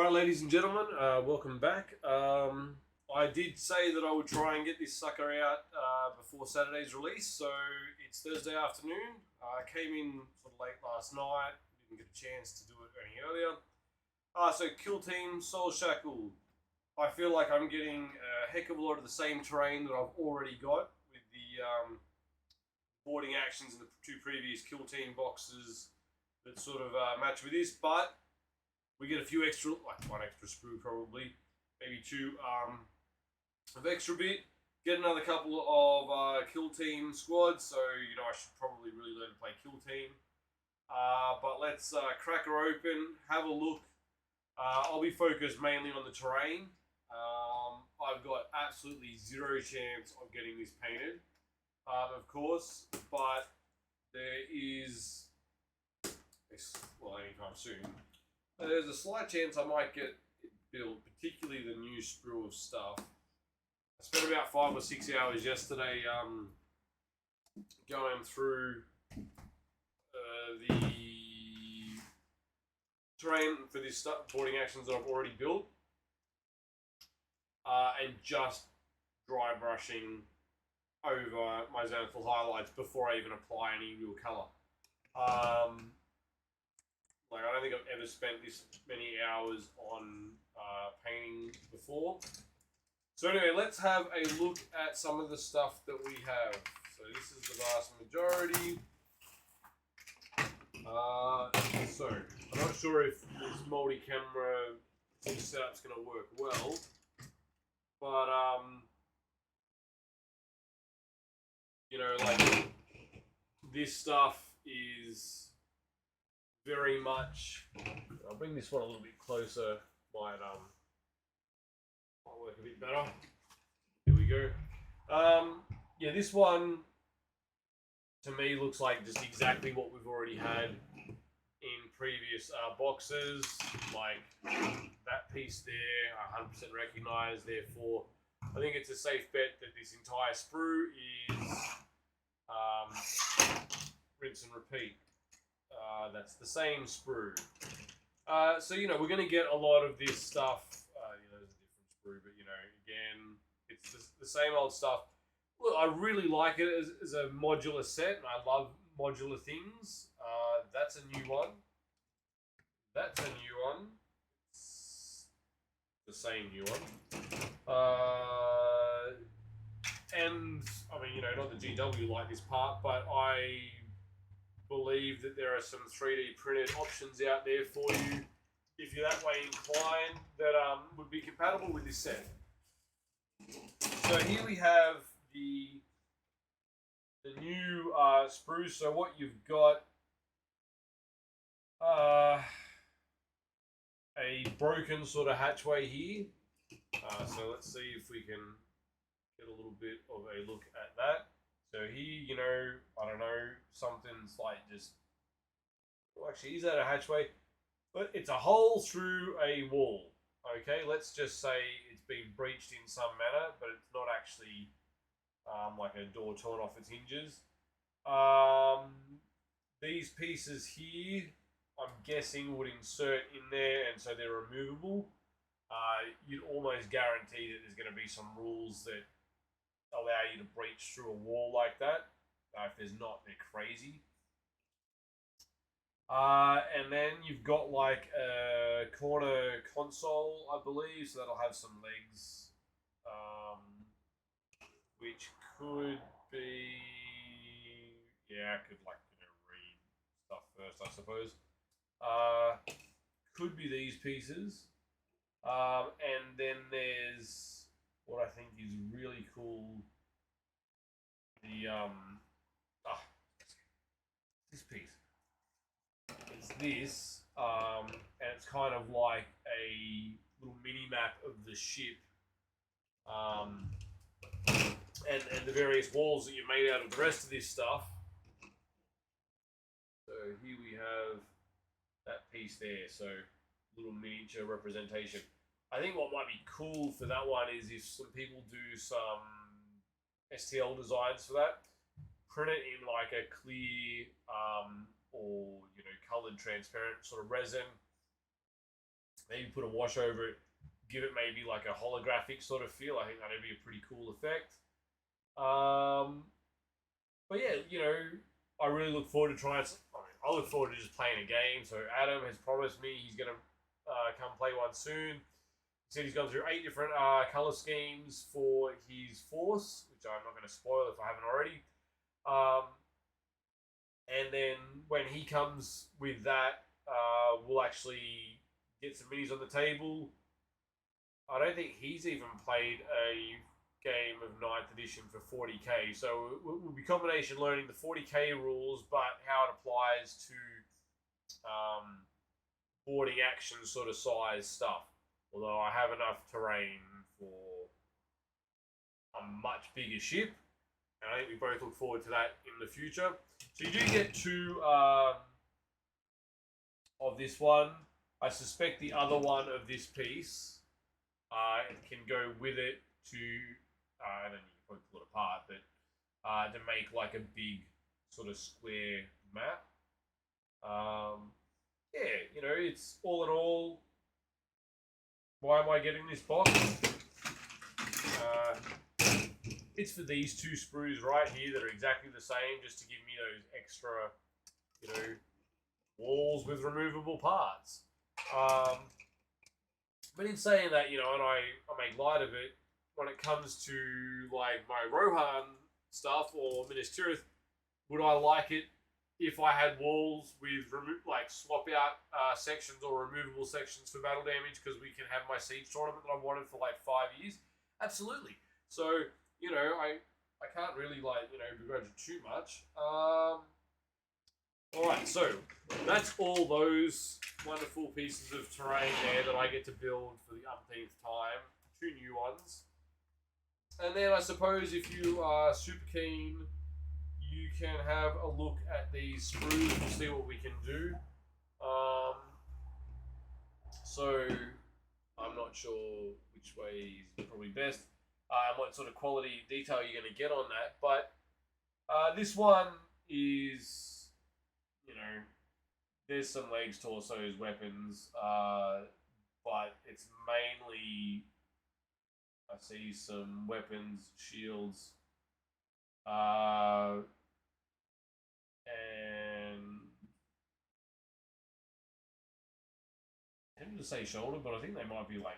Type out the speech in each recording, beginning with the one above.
Alright, ladies and gentlemen, welcome back. I did say that I would try and get this sucker out before Saturday's release, so it's Thursday afternoon. I came in sort of late last night, didn't get a chance to do it any earlier. So Kill Team Soulshackle. I feel like I'm getting a heck of a lot of the same terrain that I've already got with the boarding actions in the two previous Kill Team boxes that sort of match with this, but we get a few extra, like one extra sprue probably, maybe two of extra bit. Get another couple of Kill Team squads, so you know I should probably really learn to play Kill Team. But let's crack her open, have a look. I'll be focused mainly on the terrain. I've got absolutely zero chance of getting this painted, of course, but there is, well, anytime soon. There's a slight chance I might get it built, particularly the new sprue of stuff. I spent about 5 or 6 hours yesterday going through the terrain for this stuff, boarding actions that I've already built, and just dry brushing over my Xanathal highlights before I even apply any real colour. Like, I don't think I've ever spent this many hours on painting before. So anyway, let's have a look at some of the stuff that we have. So this is the vast majority. So I'm not sure if this multi-camera setup's going to work well, but you know, like this stuff is very much. I'll bring this one a little bit closer. Might work a bit better. Here we go. Yeah, this one to me looks like just exactly what we've already had in previous boxes. Like that piece there, 100% recognised. Therefore, I think it's a safe bet that this entire sprue is rinse and repeat. That's the same sprue. So, you know, we're going to get a lot of this stuff. You know, there's a different sprue, but, you know, again, it's the same old stuff. Look, I really like it as a modular set, and I love modular things. That's a new one. That's a new one. It's the same new one. And, I mean, you know, not the GW like this part, but I believe that there are some 3D printed options out there for you if you're that way inclined that would be compatible with this set. So here we have the new sprues. So what you've got, a broken sort of hatchway here. So let's see if we can get a little bit of a look at that. So here, you know, I don't know, something's like just, well, actually, is that a hatchway? But it's a hole through a wall. Okay, let's just say it's been breached in some manner, but it's not actually like a door torn off its hinges. These pieces here, I'm guessing, would insert in there, and so they're removable. You'd almost guarantee that there's going to be some rules that allow you to breach through a wall like that. If there's not, they're crazy. And then you've got like a corner console, I believe, so that'll have some legs, which could be, yeah, I could, like, you know, read stuff first, I suppose. Could be these pieces, and then there's what I think is really cool. The this piece. It's this, and it's kind of like a little mini map of the ship, and the various walls that you've made out of the rest of this stuff. So here we have that piece there. So little miniature representation. I think what might be cool for that one is if some people do some STL designs for that, print it in like a clear or, you know, colored transparent sort of resin, Maybe put a wash over it, give it maybe like a holographic sort of feel. I think that'd be a pretty cool effect. But yeah, I really look forward to trying. I look forward to just playing a game. So Adam has promised me he's gonna come play one soon. He said he's gone through 8 different color schemes for his force, which I'm not going to spoil if I haven't already. And then when he comes with that, we'll actually get some minis on the table. I don't think he's even played a game of 9th edition for 40k, so it will be combination learning the 40k rules, but how it applies to boarding action sort of size stuff. Although I have enough terrain for a much bigger ship, and I think we both look forward to that in the future. So you do get 2 of this one. I suspect the other one of this piece can go with it to, and then you can probably pull it apart, but to make like a big sort of square map. Yeah, it's all in all. Why am I getting this box? It's for these 2 sprues right here that are exactly the same, just to give me those extra, walls with removable parts. But in saying that, and I make light of it, when it comes to like my Rohan stuff or Minas Tirith, would I like it if I had walls with swap out sections or removable sections for battle damage because we can have my siege tournament that I've wanted for like 5 years? Absolutely. So, I can't really begrudge it too much. Alright, so that's all those wonderful pieces of terrain there that I get to build for the umpteenth time. 2 new ones. And then I suppose if you are super keen, you can have a look at these sprues and see what we can do. So I'm not sure which way is probably best and what sort of quality detail you're going to get on that. But this one is, there's some legs, torsos, weapons, but it's mainly, I see some weapons, shields, and I tend to say shoulder, but I think they might be anyway,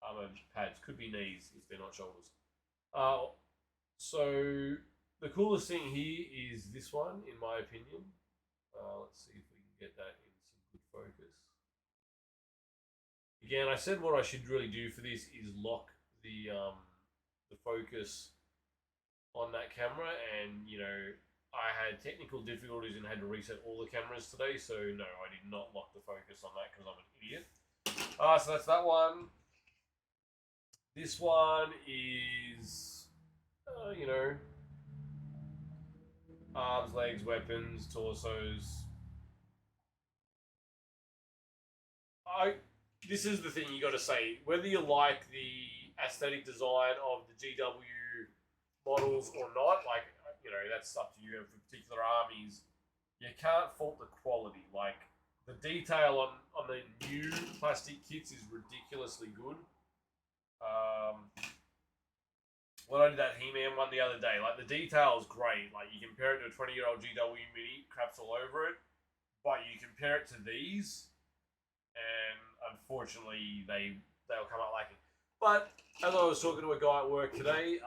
armor pads, could be knees if they're not shoulders. So the coolest thing here is this one, in my opinion. Let's see if we can get that in some good focus. Again, I said what I should really do for this is lock the focus on that camera, and I had technical difficulties and had to reset all the cameras today, so no, I did not lock the focus on that because I'm an idiot. So that's that one. This one is, arms, legs, weapons, torsos. This is the thing you got to say. Whether you like the aesthetic design of the GW models or not, that's up to you. For particular armies, you can't fault the quality. Like the detail on the new plastic kits is ridiculously good. When I did that He-Man one the other day, the detail is great. You compare it to a 20-year-old GW mini, craps all over it. But you compare it to these, and unfortunately, they'll come out lacking. But as I was talking to a guy at work today,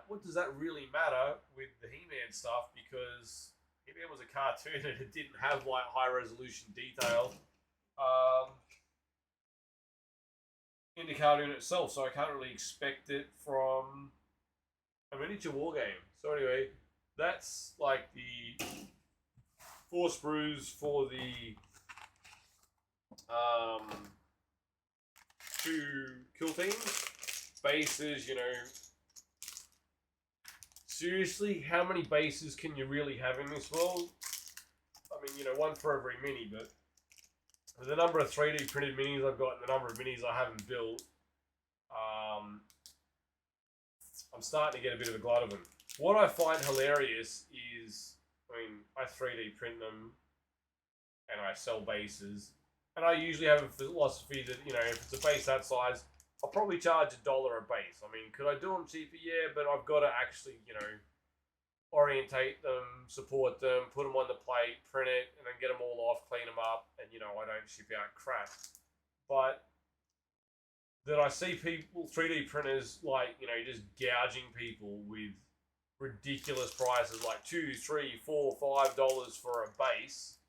what does that really matter with the He-Man stuff? Because He-Man was a cartoon and it didn't have high resolution detail in the cartoon itself, so I can't really expect it from a miniature war game. So anyway, that's the 4 sprues for the 2 kill teams. Bases, seriously, how many bases can you really have in this world? I mean, one for every mini, but with the number of 3D printed minis I've got and the number of minis I haven't built, I'm starting to get a bit of a glut of them. What I find hilarious is, I 3D print them and I sell bases, And I usually have a philosophy that, you know, if it's a base that size, I'll probably charge $1 a base. I mean, could I do them cheaper? Yeah, but I've got to actually, you know, orientate them, support them, put them on the plate, print it, and then get them all off, clean them up, and, you know, I don't ship out crap. But that I see people, 3D printers, like, you know, just gouging people with ridiculous prices, like $2, $3, $4, $5 for a base.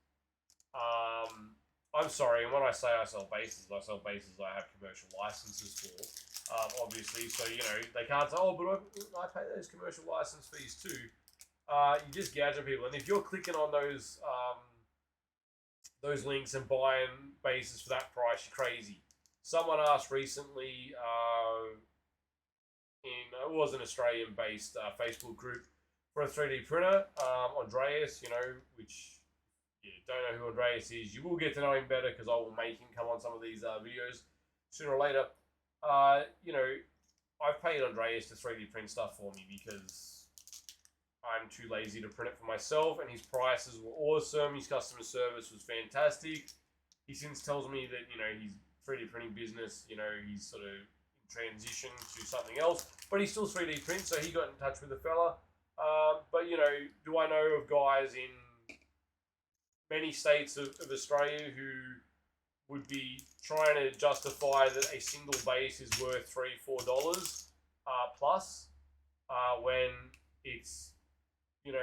I'm sorry, and when I say I sell bases I have commercial licenses for, obviously. So, you know, they can't say, oh, but I pay those commercial license fees too. You just gouging people, and if you're clicking on those links and buying bases for that price, you're crazy. Someone asked recently, it was an Australian-based Facebook group for a 3D printer, Andreas, you know, which you don't know who Andreas is. You will get to know him better because I will make him come on some of these videos sooner or later. You know, I've paid Andreas to 3D print stuff for me because I'm too lazy to print it for myself, and his prices were awesome. His customer service was fantastic. He since tells me that, you know, his 3D printing business, you know, he's sort of in transition to something else, but he still 3D prints, so he got in touch with the fella. But, you know, do I know of guys in many states of Australia who would be trying to justify that a single base is worth $3-4 plus when it's, you know,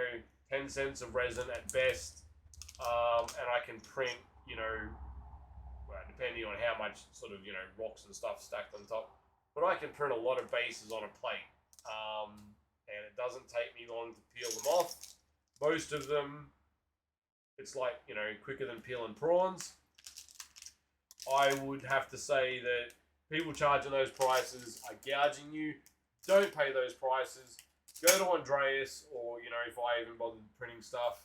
10 cents of resin at best, and I can print, you know, depending on how much sort of, you know, rocks and stuff stacked on top, but I can print a lot of bases on a plate, and it doesn't take me long to peel them off. Most of them, it's like, you know, quicker than peeling prawns. I would have to say that people charging those prices are gouging you. Don't pay those prices. Go to Andreas, or, you know, if I even bothered printing stuff,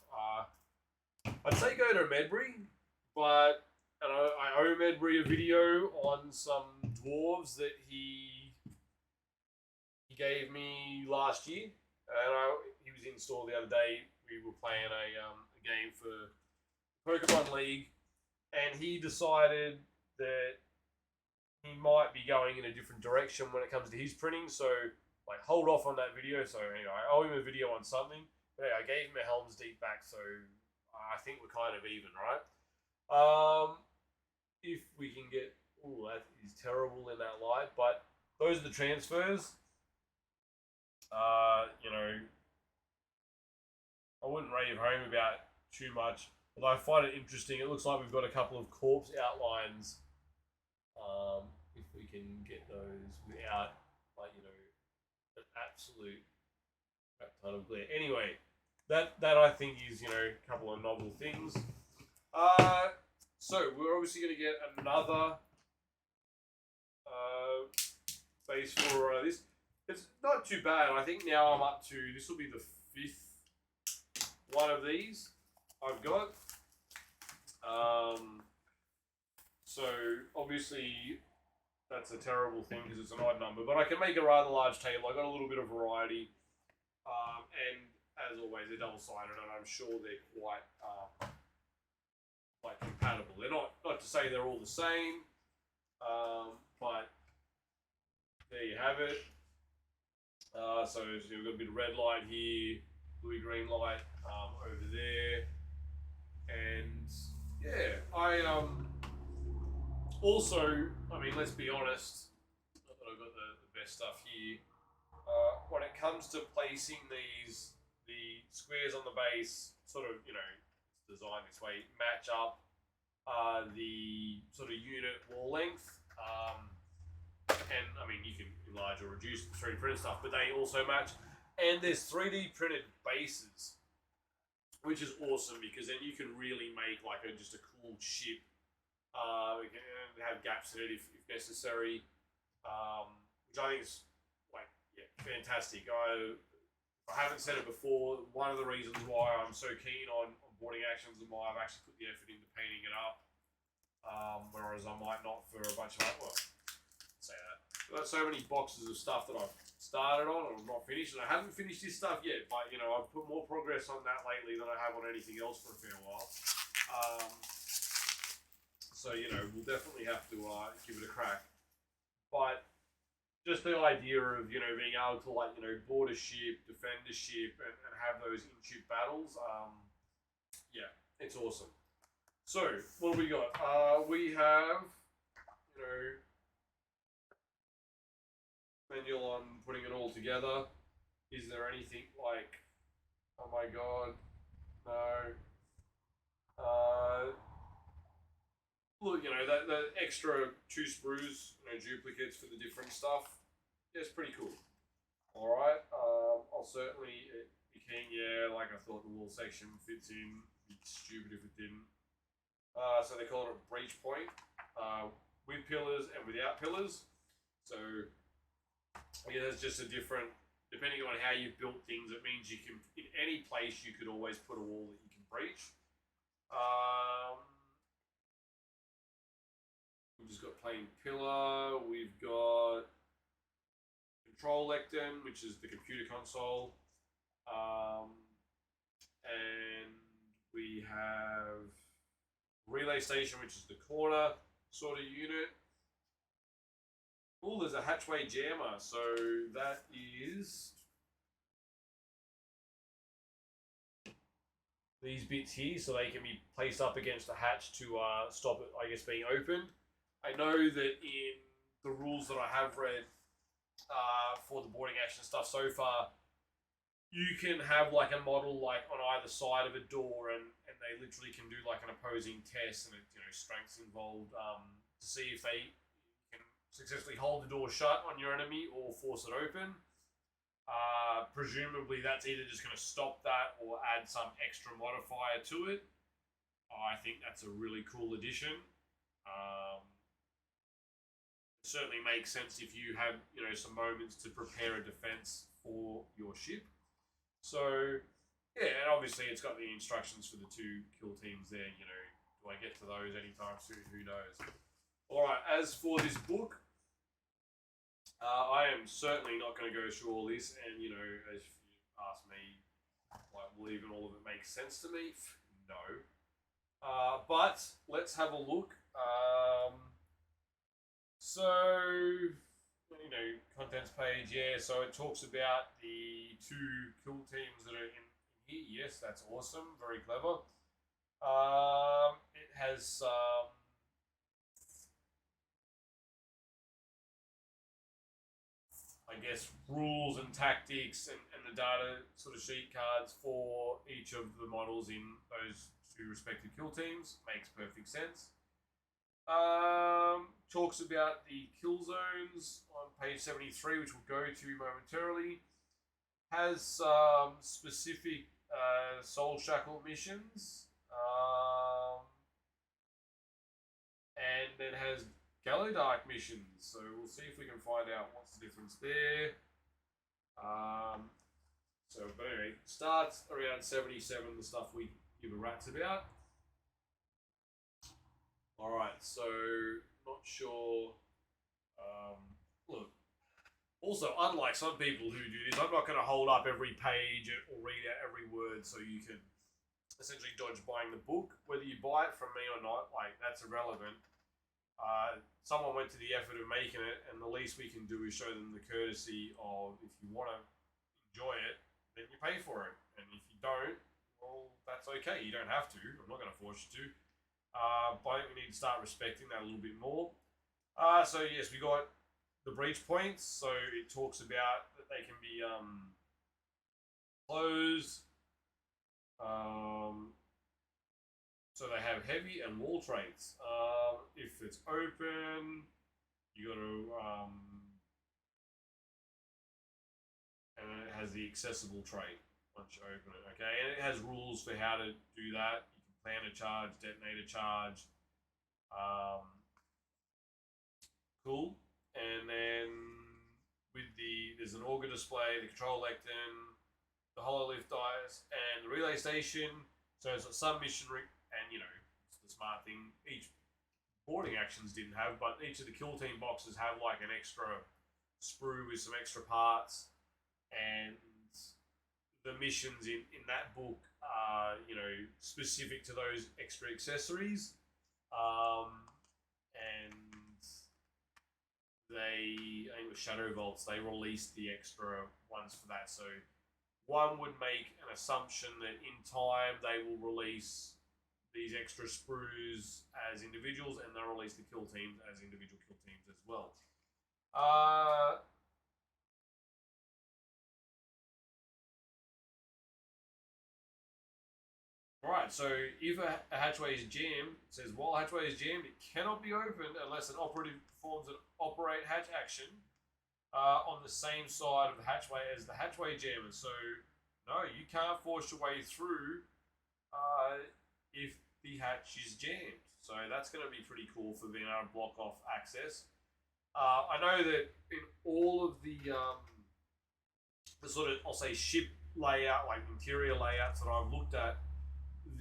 I'd say go to Medbury, but I owe Medbury a video on some dwarves that he gave me last year, and he was in store the other day. We were playing a game for Pokemon League, and he decided that he might be going in a different direction when it comes to his printing, so like hold off on that video. So anyway, I owe him a video on something, but yeah, I gave him a Helm's Deep back, so I think we're kind of even, right? If we can get, oh, that is terrible in that light, but those are the transfers. You know, I wouldn't rave home about too much, although I find it interesting. It looks like we've got a couple of corpse outlines. If we can get those without, like, you know, an absolute crap ton of glare. Anyway, that I think is, you know, a couple of novel things. So we're obviously going to get another base for this. It's not too bad. I think now I'm up to, this will be the 5th one of these I've got. So obviously that's a terrible thing because it's an odd number, but I can make a rather large table. I got a little bit of variety, and as always, they're double-sided, and I'm sure they're quite compatible. They're not to say they're all the same, but there you have it. So we've got a bit of red light here, bluey green light over there, and yeah, also, I mean, let's be honest, not that I've got the best stuff here. When it comes to placing the squares on the base, sort of, you know, it's designed this way, match up the sort of unit wall length. And I mean, you can enlarge or reduce the 3D printed stuff, but they also match. And there's 3D printed bases, which is awesome because then you can really make like just a cool ship. We can have gaps in it if necessary, which I think is like, yeah, fantastic. I haven't said it before. One of the reasons why I'm so keen on boarding actions and why I've actually put the effort into painting it up, whereas I might not for a bunch of say that. I've got so many boxes of stuff that I've started on and I'm not finished, and I haven't finished this stuff yet, but, you know, I've put more progress on that lately than I have on anything else for a fair while. So So, you know, we'll definitely have to give it a crack. But just the idea of, you know, being able to, like, you know, board a ship, defend a ship, and have those in-ship battles, yeah, it's awesome. So, what do we got? We have, you know, manual on putting it all together. Is there anything like, oh my god, no. Look, you know, that extra 2 sprues, you know, duplicates for the different stuff. Yeah, it's pretty cool. All right, I'll certainly be keen. Yeah, like I thought the wall section fits in. It'd be stupid if it didn't. So they call it a breach point, with pillars and without pillars. So yeah, there's just a different, depending on how you've built things, it means you can, in any place, you could always put a wall that you can breach. We've just got plain pillar. We've got control lectern, which is the computer console. And we have relay station, which is the corner sort of unit. Oh, there's a hatchway jammer. So that is these bits here, so they can be placed up against the hatch to stop it, I guess, being opened. I know that in the rules that I have read for the boarding action stuff so far, you can have like a model like on either side of a door, and they literally can do like an opposing test, and it, you know, strengths involved to see if they can successfully hold the door shut on your enemy or force it open. Presumably that's either just going to stop that or add some extra modifier to it. I think that's a really cool addition. It certainly makes sense if you have, you know, some moments to prepare a defense for your ship. So yeah, and obviously it's got the instructions for the 2 kill teams there. You know, do I get to those anytime soon? Who knows? All right. As for this book, I am certainly not going to go through all this, and, you know, as you ask me, like, will even all of it make sense to me? No. But let's have a look. So, you know, contents page, yeah, so it talks about the 2 kill teams that are in here. Yes, that's awesome. Very clever. It has I guess, rules and tactics and the data sort of sheet cards for each of the models in those 2 respective kill teams. Makes perfect sense. Talks about the kill zones on page 73, which we'll go to momentarily. Has some specific Soulshackle missions. And then has Gallo Dark missions, so we'll see if we can find out what's the difference there. But anyway, starts around 77, the stuff we give a rat's about. Alright, so not sure. Look, also, unlike some people who do this, I'm not going to hold up every page or read out every word, so you can essentially dodge buying the book. Whether you buy it from me or not, like, that's irrelevant. Someone went to the effort of making it, and the least we can do is show them the courtesy of, if you want to enjoy it, then you pay for it. And if you don't, well, that's okay. You don't have to. I'm not going to force you to. But I think we need to start respecting that a little bit more. So yes, we got the breach points. So it talks about that they can be closed. So they have heavy and wall traits. If it's open, you got to, and then it has the accessible trait once you open it. Okay, and it has rules for how to do that. You can plan a charge, detonate a charge. Cool. And then with there's an auger display, the control lectern, the hololift dice, and the relay station. So it's got some mission, and, you know, it's the smart thing. Each boarding actions didn't have, but each of the kill team boxes have like an extra sprue with some extra parts, and the missions in that book are, you know, specific to those extra accessories. and I think with Shadow Vaults, they released the extra ones for that. So one would make an assumption that in time they will release these extra sprues as individuals, and they'll release the kill teams as individual kill teams as well. Alright, so if a hatchway is jammed, it says while a hatchway is jammed, it cannot be opened unless an operative performs an operate hatch action on the same side of the hatchway as the hatchway jammer. So, no, you can't force your way through if the hatch is jammed. So that's going to be pretty cool for being able to block off access. I know that in all of the sort of, I'll say, ship layout, like interior layouts that I've looked at, and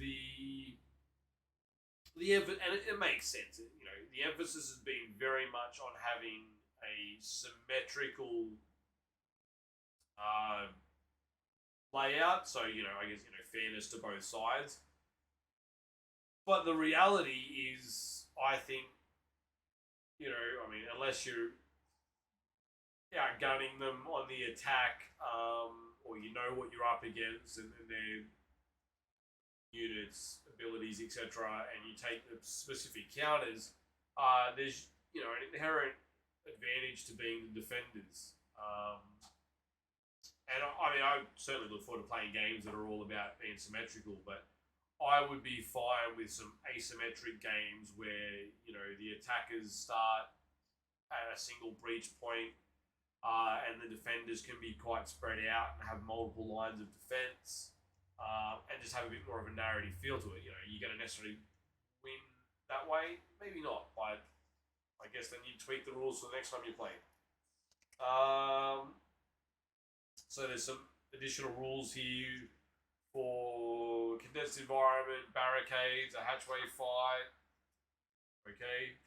it makes sense. You know, the emphasis has been very much on having a symmetrical layout. So I guess fairness to both sides. But the reality is, I think, I mean, unless you're outgunning them on the attack, or you know what you're up against and their units, abilities, etc., and you take the specific counters, there's an inherent advantage to being the defenders. And I mean, I certainly look forward to playing games that are all about being symmetrical, but I would be fine with some asymmetric games where the attackers start at a single breach point, and the defenders can be quite spread out and have multiple lines of defense, and just have a bit more of a narrative feel to it. You're going to necessarily win that way, maybe not, but I guess then you tweak the rules for the next time you play. So there's some additional rules here for condensed environment, barricades, a hatchway fight. Okay,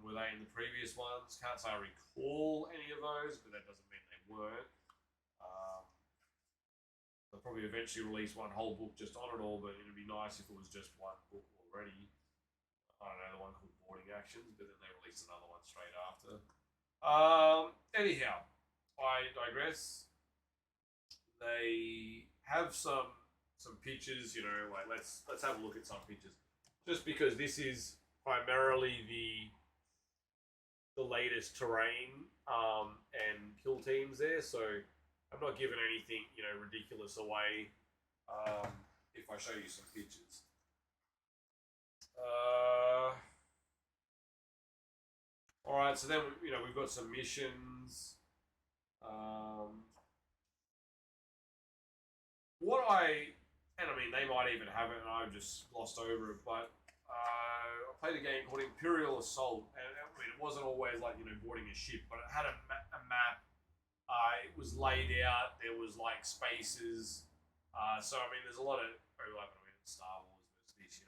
were they in the previous ones? Can't say I recall any of those, but that doesn't mean they weren't. They'll probably eventually release one whole book just on it all, but it'd be nice if it was just one book already. I don't know, the one called Boarding Actions, but then they released another one straight after. Anyhow, I digress. They have some pictures, like let's have a look at some pictures. Just because this is primarily the latest terrain and kill teams there, so I'm not giving anything ridiculous away if I show you some pictures. All right, so then we've got some missions. I mean, they might even have it, and I've just glossed over it. But I played a game called Imperial Assault, and I mean, it wasn't always like boarding a ship, but it had a map. It was laid out. There was like spaces. So I mean, there's a lot of overlap between Star Wars versus this,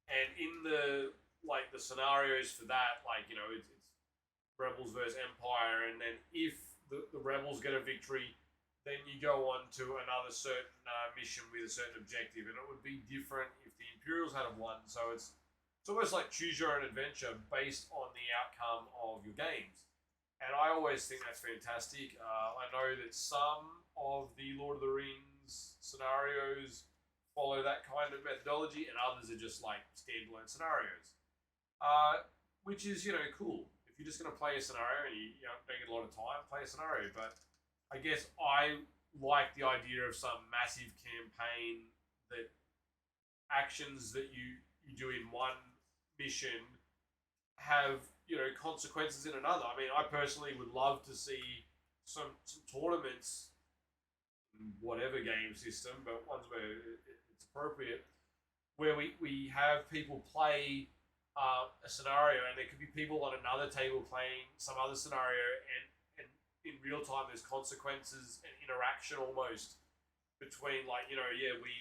And in the scenarios for that, it's Rebels versus Empire, and then if the Rebels get a victory, then you go on to another certain mission with a certain objective, and it would be different if the Imperials had won. So it's almost like choose your own adventure based on the outcome of your games, and I always think that's fantastic. I know that some of the Lord of the Rings scenarios follow that kind of methodology, and others are just like standalone scenarios, which is cool. If you're just going to play a scenario and you don't get a lot of time, play a scenario, but I guess I like the idea of some massive campaign that actions that you do in one mission have consequences in another. I mean, I personally would love to see some tournaments in whatever game system, but ones where it's appropriate, where we have people play a scenario, and there could be people on another table playing some other scenario, and in real time there's consequences and interaction almost between we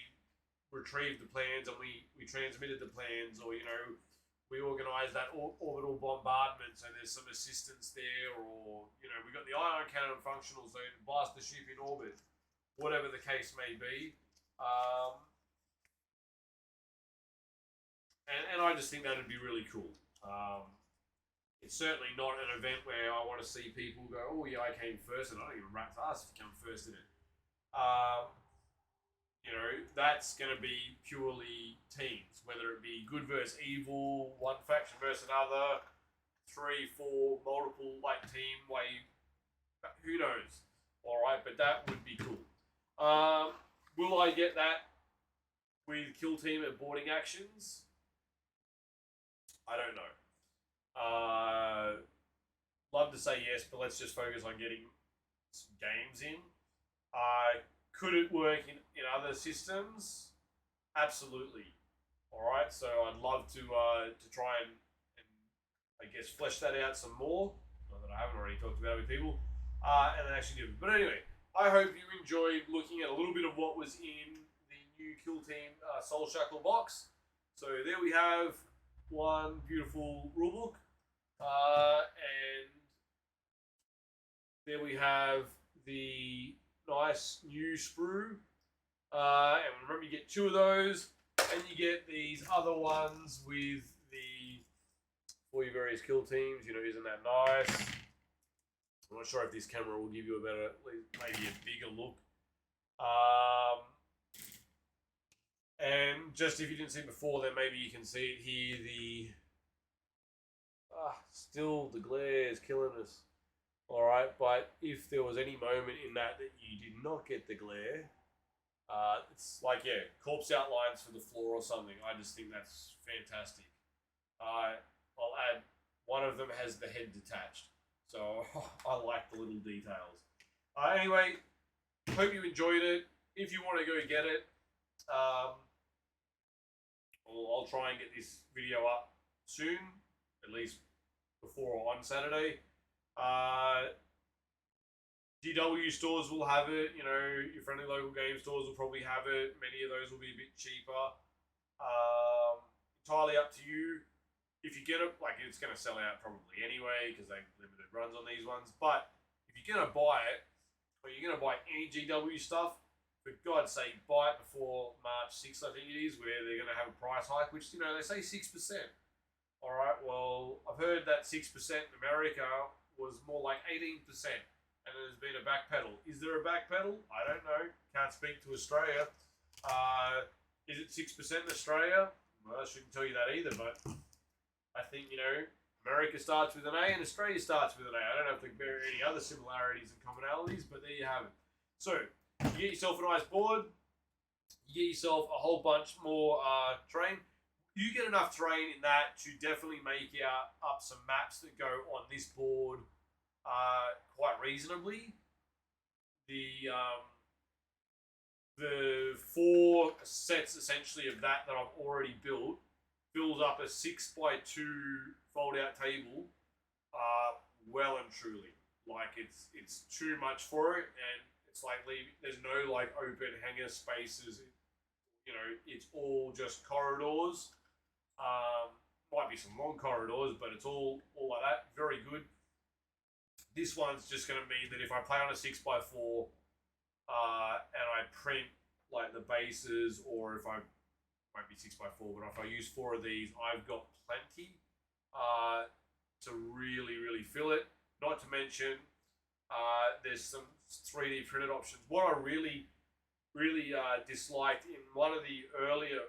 retrieved the plans and we transmitted the plans, or we organised that orbital bombardment, so there's some assistance there, or we got the ion cannon functional, so to blast the ship in orbit, whatever the case may be. and I just think that would be really cool. It's certainly not an event where I want to see people go, oh yeah, I came first, and I don't even rat's ass if you come first in it. Um, that's going to be purely teams, whether it be good versus evil, one faction versus another, 3, 4, multiple like team way. Who knows? All right, but that would be cool. Will I get that with kill team at boarding actions? I don't know. Love to say yes, but let's just focus on getting some games in. Could it work in other systems? Absolutely. All right, so I'd love to try and I guess flesh that out some more. Not that I haven't already talked about it with people, and then actually do it. But anyway, I hope you enjoyed looking at a little bit of what was in the new Kill Team Soulshackle box. So there we have one beautiful rulebook, and there we have the nice new sprue. And remember, you get 2 of those, and you get these other ones with the for your various kill teams. Isn't that nice? I'm not sure if this camera will give you a better, maybe a bigger look. And just if you didn't see it before, then maybe you can see it here. Still the glare is killing us. All right, but if there was any moment in that you did not get the glare, it's like, corpse outlines for the floor or something. I just think that's fantastic. I'll add, one of them has the head detached, so I like the little details. Anyway, hope you enjoyed it. If you want to go get it, I'll try and get this video up soon, at least before or on Saturday. GW stores will have it. Your friendly local game stores will probably have it. Many of those will be a bit cheaper. Entirely up to you. If you get it, it's going to sell out probably anyway because they limited runs on these ones. But if you're going to buy it, or you're going to buy any GW stuff, for God's sake, buy it before March 6th, I think it is, where they're going to have a price hike, which, they say 6%. All right, well, I've heard that 6% in America was more like 18%, and there's been a backpedal. Is there a backpedal? I don't know. Can't speak to Australia. Is it 6% in Australia? Well, I shouldn't tell you that either, but I think, America starts with an A and Australia starts with an A. I don't know if there are any other similarities and commonalities, but there you have it. So, you get yourself a nice board, you get yourself a whole bunch more terrain. You get enough terrain in that to definitely make up some maps that go on this board quite reasonably. The 4 sets essentially of that I've already built fills up a 6x2 fold-out table well and truly. It's too much for it, and it's there's no open hanger spaces. It's all just corridors. Might be some long corridors, but it's all like that. Very good. This one's just going to mean that if I play on a 6x4 and I print the bases, or if I won't be 6x4, but if I use 4 of these, I've got plenty to really, really fill it. Not to mention, there's some 3D printed options. What I really, really disliked in one of the earlier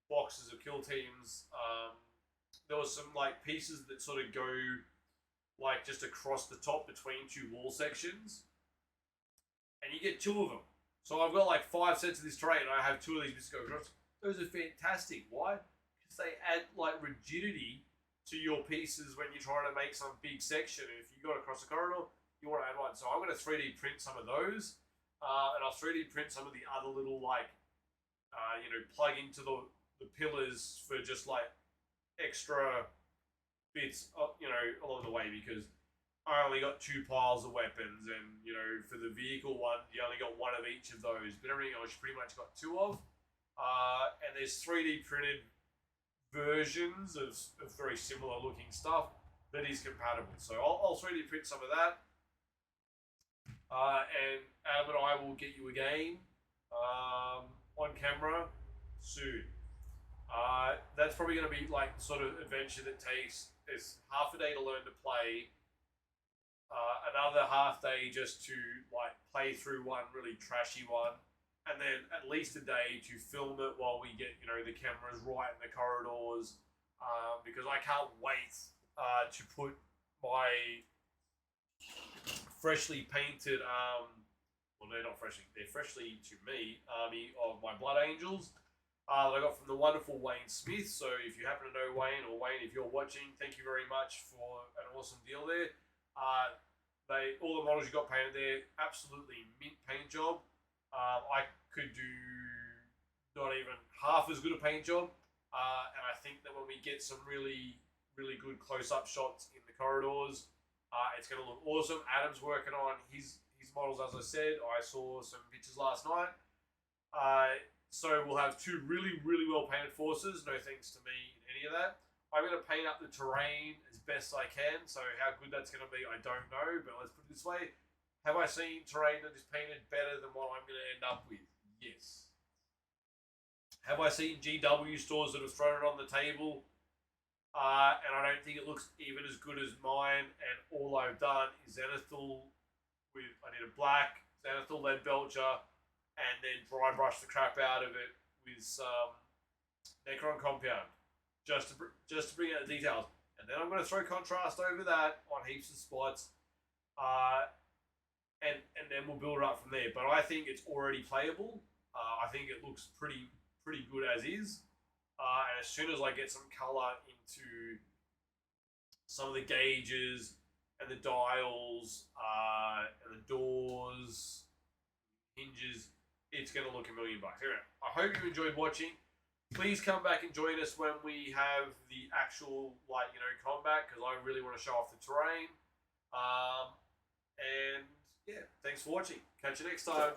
boxes of kill teams, there was some pieces that sort of go just across the top between 2 wall sections, and you get 2 of them. So I've got 5 sets of this terrain, and I have 2 of these bits go across. Those are fantastic. Why? Because they add rigidity to your pieces when you're trying to make some big section. And if you got across the corridor, you want to add one. So I'm going to 3D print some of those, and I'll 3D print some of the other little plug into the pillars for just extra bits, along the way, because I only got 2 piles of weapons, and for the vehicle one, you only got 1 of each of those, but everything else you pretty much got 2 of. And there's 3D printed versions of very similar looking stuff that is compatible. So I'll 3D print some of that, and Adam and I will get you a game on camera soon. That's probably going to be like the sort of adventure that takes is half a day to learn to play, another half day just to like play through one really trashy one, and then at least a day to film it while we get the cameras right in the corridors, because I can't wait to put my freshly painted well, they're not freshly, they're freshly to me army of my blood angels that I got from the wonderful Wayne Smith. So if you happen to know Wayne, or Wayne, if you're watching, thank you very much for an awesome deal there. All the models you got painted there, absolutely mint paint job. I could do not even half as good a paint job, and I think that when we get some really really good close up shots in the corridors, it's going to look awesome. Adam's working on his models, as I said. I saw some pictures last night. So we'll have two really, really well painted forces. No thanks to me in any of that. I'm going to paint up the terrain as best I can. So how good that's going to be, I don't know. But let's put it this way. Have I seen terrain that is painted better than what I'm going to end up with? Yes. Have I seen GW stores that have thrown it on the table? And I don't think it looks even as good as mine. And all I've done is Zenithal I did a black Zenithal lead belcher, and then dry brush the crap out of it with some Necron compound, just to bring out the details. And then I'm going to throw contrast over that on heaps of spots, and then we'll build it up from there. But I think it's already playable. I think it looks pretty good as is. And as soon as I get some color into some of the gauges and the dials and the doors, hinges, it's going to look $1 million. Anyway, I hope you enjoyed watching. Please come back and join us when we have the actual combat, because I really want to show off the terrain. And yeah, thanks for watching. Catch you next time.